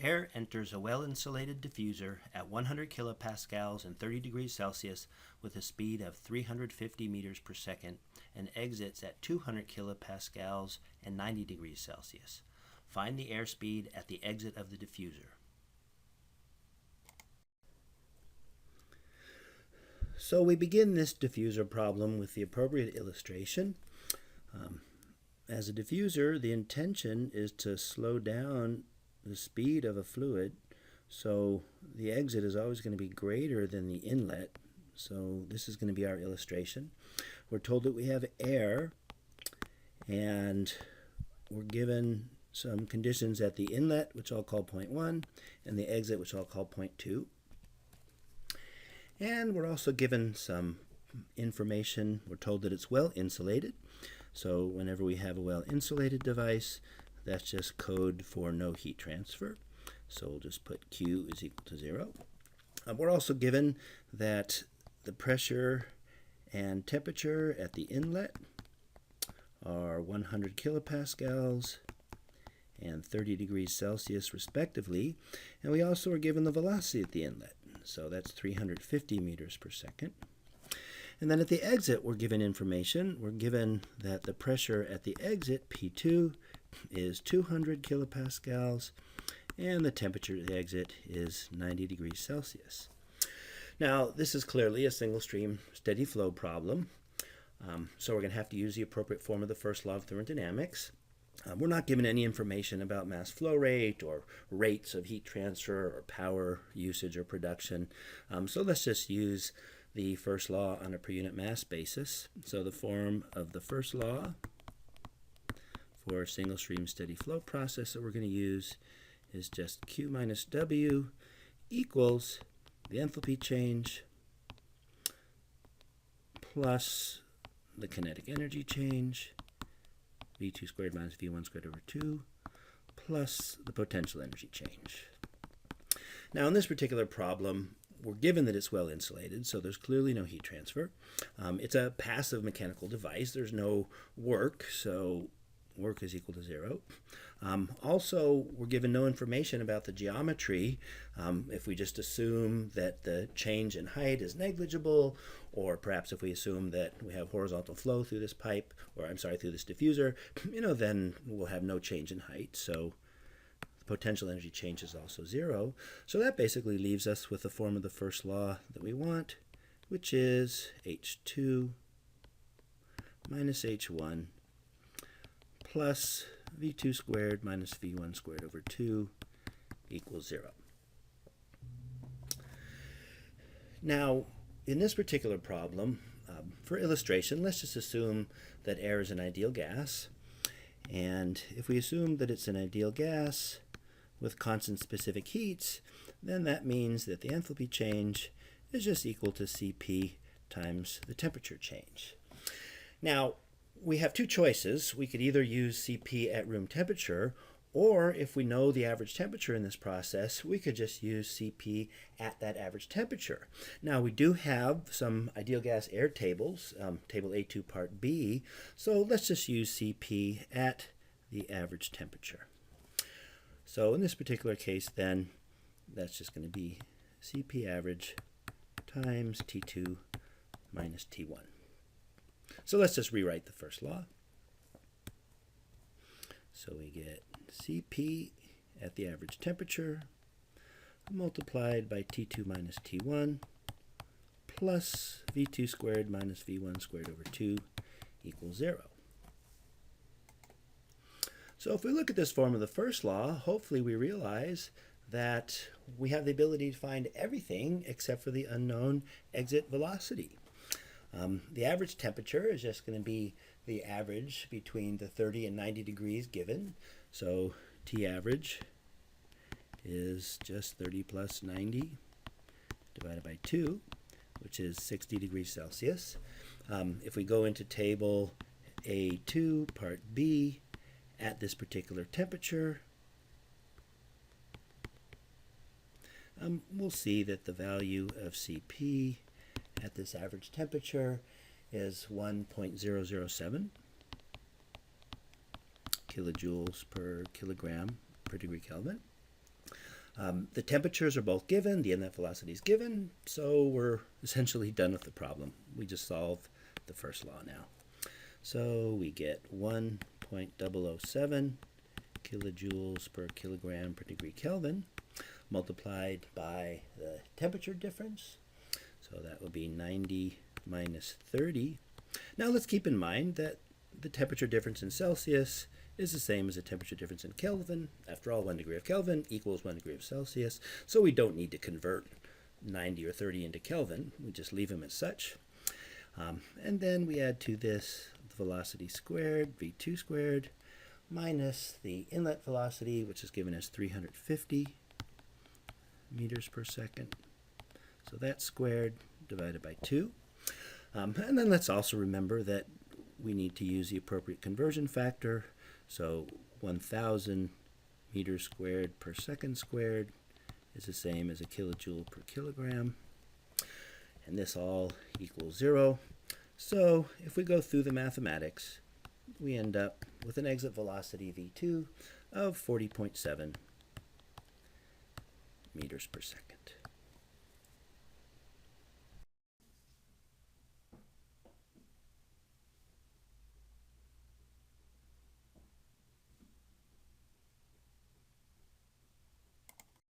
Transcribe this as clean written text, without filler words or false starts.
Air enters a well-insulated diffuser at 100 kilopascals and 30 degrees Celsius with a speed of 350 meters per second and exits at 200 kilopascals and 90 degrees Celsius. Find the airspeed at the exit of the diffuser. So we begin this diffuser problem with the appropriate illustration. As a diffuser, the intention is to slow down the speed of a fluid, so the exit is always going to be greater than the inlet. So this is going to be our illustration. We're told that we have air, and we're given some conditions at the inlet, which I'll call point 1, and the exit, which I'll call point 2. And we're also given some information. We're told that it's well insulated. So whenever we have a well-insulated device, that's just code for no heat transfer. So we'll just put Q is equal to 0. We're also given that the pressure and temperature at the inlet are 100 kilopascals and 30 degrees Celsius respectively. And we also are given the velocity at the inlet. So that's 350 meters per second. And then at the exit, we're given information. We're given that the pressure at the exit, P2, is 200 kilopascals, and the temperature at the exit is 90 degrees Celsius. Now, this is clearly a single stream steady flow problem. So we're going to have to use the appropriate form of the first law of thermodynamics. We're not given any information about mass flow rate or rates of heat transfer or power usage or production. So let's just use the first law on a per unit mass basis. So the form of the first law for a single stream steady flow process that we're going to use is just Q minus W equals the enthalpy change plus the kinetic energy change, V2 squared minus V1 squared over 2, plus the potential energy change. Now in this particular problem, we're given that it's well insulated, so there's clearly no heat transfer. It's a passive mechanical device. There's no work, so work is equal to 0. Also, we're given no information about the geometry. If we just assume that the change in height is negligible, or perhaps if we assume that we have horizontal flow through this pipe, or I'm sorry, through this diffuser, then we'll have no change in height. So the potential energy change is also 0. So that basically leaves us with the form of the first law that we want, which is H2 minus H1 plus V2 squared minus V1 squared over 2 equals 0. Now, in this particular problem, for illustration, let's just assume that air is an ideal gas. And if we assume that it's an ideal gas with constant specific heats, then that means that the enthalpy change is just equal to Cp times the temperature change. Now, we have two choices. We could either use Cp at room temperature, or if we know the average temperature in this process, we could just use Cp at that average temperature. Now, we do have some ideal gas air tables, table A2 part B, so let's just use Cp at the average temperature. So in this particular case, then, that's just going to be Cp average times T2 minus T1. So let's just rewrite the first law. So we get Cp at the average temperature multiplied by T2 minus T1 plus V2 squared minus V1 squared over 2 equals 0. So if we look at this form of the first law, hopefully we realize that we have the ability to find everything except for the unknown exit velocity. The average temperature is just going to be the average between the 30 and 90 degrees given. So T average is just 30 plus 90 divided by 2, which is 60 degrees Celsius. If we go into table A2 part B at this particular temperature, we'll see that the value of Cp at this average temperature is 1.007 kilojoules per kilogram per degree Kelvin. The temperatures are both given, the inlet velocity is given, so we're essentially done with the problem. We just solve the first law now. So we get 1.007 kilojoules per kilogram per degree Kelvin multiplied by the temperature difference. So that would be 90 minus 30. Now let's keep in mind that the temperature difference in Celsius is the same as the temperature difference in Kelvin. After all, 1 degree of Kelvin equals 1 degree of Celsius, so we don't need to convert 90 or 30 into Kelvin. We just leave them as such. And then we add to this the velocity squared, v2 squared, minus the inlet velocity, which is given as 350 meters per second. So that's squared divided by 2. And then let's also remember that we need to use the appropriate conversion factor. So 1,000 meters squared per second squared is the same as a kilojoule per kilogram. And this all equals 0. So if we go through the mathematics, we end up with an exit velocity v2 of 40.7 meters per second.